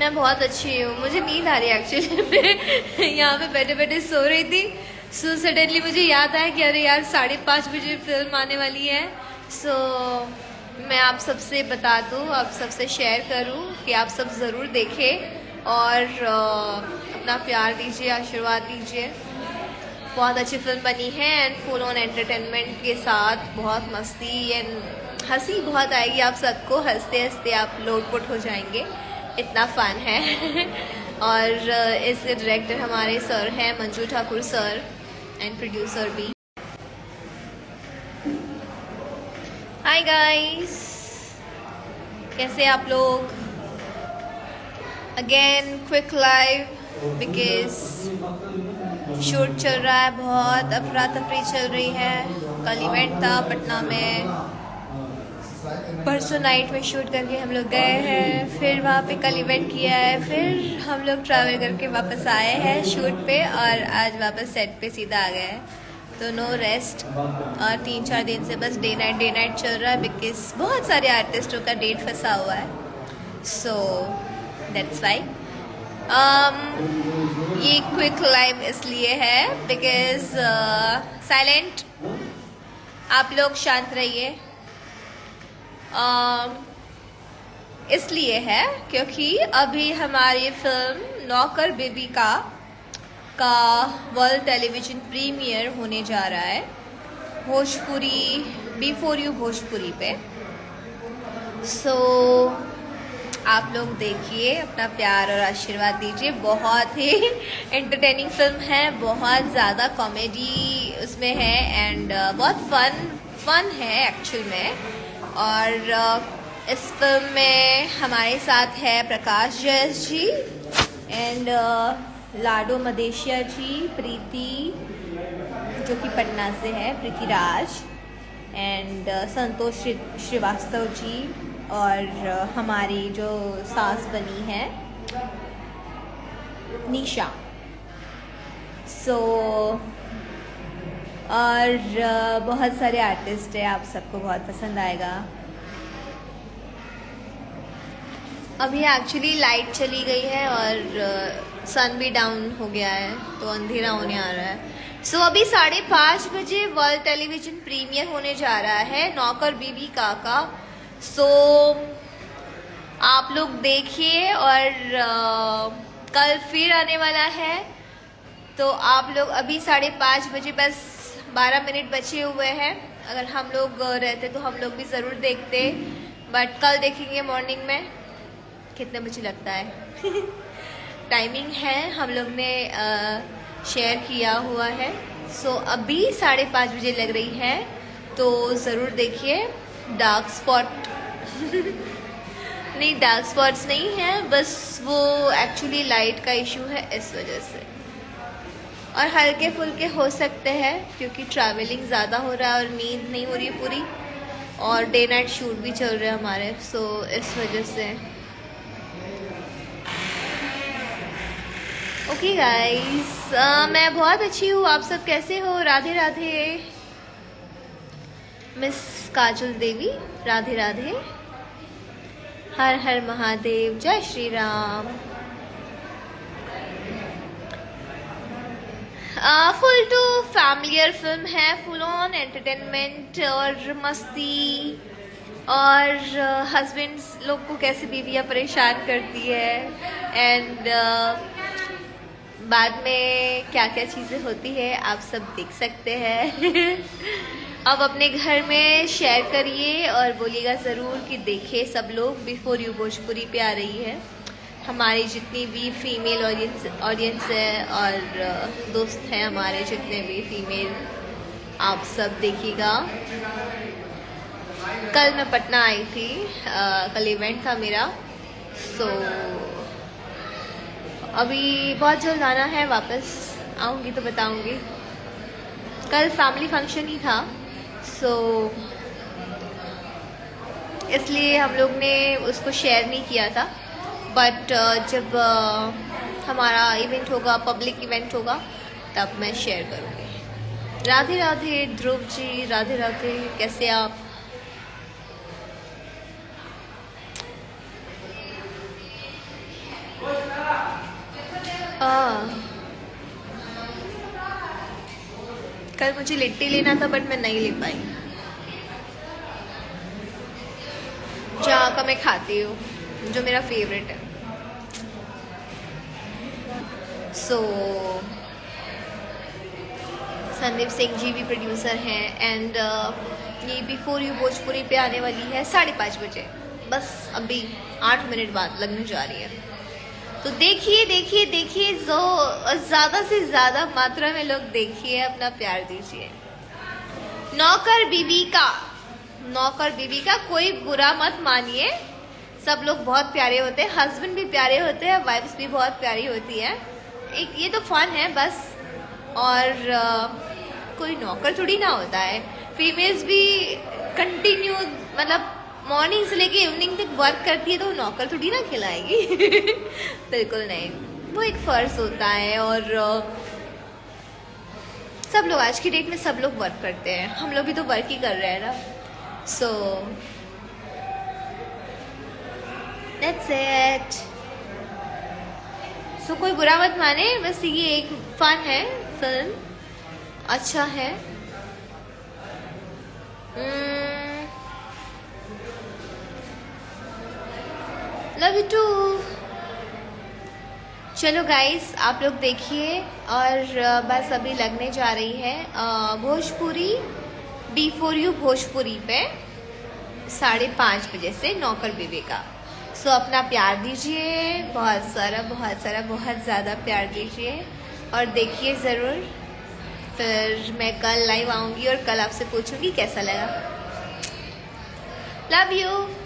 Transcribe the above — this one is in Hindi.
मैं बहुत अच्छी हूँ। मुझे नींद आ रही है एक्चुअली। मैं यहाँ पे बैठे बैठे सो रही थी। सो सडनली मुझे याद आया कि अरे यार 5:30 बजे फिल्म आने वाली है। सो मैं आप सबसे बता दूँ, आप सबसे शेयर करूँ कि आप सब ज़रूर देखें और अपना प्यार दीजिए, आशीर्वाद दीजिए। बहुत अच्छी फिल्म बनी है एंड फुल ऑन एंटरटेनमेंट के साथ बहुत मस्ती एंड हंसी बहुत आएगी आप सबको। हंसते हंसते आप लोटपोट हो जाएंगे, इतना फन है। और इसके डायरेक्टर हमारे सर हैं Manju Thakur sir and producer भी। हाय गाइस, कैसे आप लोग? Again quick live because shoot चल रहा है, बहुत अफरा तफरी चल रही है। कल इवेंट था पटना में, परसों नाइट में शूट करके हम लोग गए हैं, फिर वहाँ पे कल इवेंट किया है, फिर हम लोग ट्रैवल करके वापस आए हैं शूट पे और आज वापस सेट पे सीधा आ गए हैं। तो नो रेस्ट और 3-4 दिन से बस डे नाइट चल रहा है बिकॉज बहुत सारे आर्टिस्टों का डेट फंसा हुआ है। सो दैट्स वाई ये क्विक लाइव इसलिए है बिकॉज साइलेंट, आप लोग शांत रहिए। इसलिए है क्योंकि अभी हमारी फिल्म नौकर बेबी का वर्ल्ड टेलीविजन प्रीमियर होने जा रहा है भोजपुरी B4U भोजपुरी पे। सो आप लोग देखिए, अपना प्यार और आशीर्वाद दीजिए। बहुत ही एंटरटेनिंग फिल्म है, बहुत ज़्यादा कॉमेडी उसमें है एंड बहुत फन है एक्चुअल में। और इस फिल्म में हमारे साथ है प्रकाश जैस जी एंड लाडो मदेशिया जी, प्रीति जो कि पटना से है, प्रीति राज एंड संतोष श्रीवास्तव जी और हमारी जो सास बनी है निशा। सो और बहुत सारे आर्टिस्ट हैं, आप सबको बहुत पसंद आएगा। अभी एक्चुअली लाइट चली गई है और सन भी डाउन हो गया है तो अंधेरा होने आ रहा है। सो अभी 5:30 बजे वर्ल्ड टेलीविजन प्रीमियर होने जा रहा है नौकर बीबी का। सो आप लोग देखिए और कल फिर आने वाला है। तो आप लोग अभी 5:30 बजे, बस 12 मिनट बचे हुए हैं। अगर हम लोग रहते तो हम लोग भी ज़रूर देखते, बट कल देखेंगे मॉर्निंग में। कितने बजे लगता है टाइमिंग है हम लोग ने शेयर किया हुआ है। सो अभी 5:30 बजे लग रही है, तो ज़रूर देखिए। डार्क स्पॉट नहीं, डार्क स्पॉट्स नहीं है, बस वो एक्चुअली लाइट का इशू है इस वजह से। और हल्के फुल्के हो सकते हैं क्योंकि ट्रैवलिंग ज़्यादा हो रहा है और नींद नहीं हो रही है पूरी, और डे नाइट शूट भी चल रहे हैं हमारे। सो इस वजह से ओके गाइस, मैं बहुत अच्छी हूँ। आप सब कैसे हो? राधे राधे मिस काजल देवी, राधे राधे, हर हर महादेव, जय Shri Ram. Full to familiar film है, फुल ऑन एंटरटेनमेंट और मस्ती, और हस्बैंड्स लोग को कैसे बीवियाँ परेशान करती है एंड बाद में क्या क्या चीज़ें होती है आप सब देख सकते हैं। अब अपने घर में शेयर करिए और बोलिएगा ज़रूर कि देखे सब लोग। B4U भोजपुरी पे आ रही है। हमारी जितनी भी फीमेल ऑडियंस है और दोस्त हैं हमारे जितने भी फीमेल, आप सब देखिएगा। कल मैं पटना आई थी, कल इवेंट था मेरा। सो अभी बहुत जल्द आना है, वापस आऊँगी तो बताऊँगी। कल फैमिली फंक्शन ही था, सो इसलिए हम लोग ने उसको शेयर नहीं किया था, बट जब हमारा इवेंट होगा, पब्लिक इवेंट होगा, तब मैं शेयर करूँगी। राधे राधे ध्रुव जी, राधे राधे, कैसे आप? कल मुझे लिट्टी लेना था बट मैं नहीं ले पाई, जहाँ का मैं खाती हूँ, जो मेरा फेवरेट है। संदीप सिंह जी भी प्रोड्यूसर हैं एंड ये बिफोर यू भोजपुरी पे आने वाली है 5:30 बजे, बस अभी 8 मिनट बाद लगने जा रही है। तो देखिए देखिए देखिए, जो ज़्यादा से ज़्यादा मात्रा में लोग देखिए, अपना प्यार दीजिए। नौकर बीवी का कोई बुरा मत मानिए, सब लोग बहुत प्यारे होते हैं, हस्बैंड भी प्यारे होते हैं, वाइफ्स भी बहुत प्यारी होती है। एक ये तो फन है बस, और कोई नौकर थोड़ी ना होता है। फीमेल्स भी कंटिन्यू मतलब मॉर्निंग से लेके इवनिंग तक वर्क करती है, तो नौकर थोड़ी ना खिलाएगी बिल्कुल नहीं, वो एक फर्ज होता है। और सब लोग आज की डेट में सब लोग वर्क करते हैं, हम लोग भी तो वर्क ही कर रहे हैं ना। So that's it. सो कोई बुरा मत माने, बस ये एक फन है, फिल्म अच्छा है। Love you too. चलो गाइस, आप लोग देखिए, और बस अभी लगने जा रही है भोजपुरी बिफोर यू भोजपुरी पे 5:30 बजे से नौकर बीवी का। सो अपना प्यार दीजिए, बहुत सारा बहुत ज़्यादा प्यार दीजिए, और देखिए ज़रूर। फिर मैं कल लाइव आऊँगी और कल आपसे पूछूंगी कैसा लगा। Love you.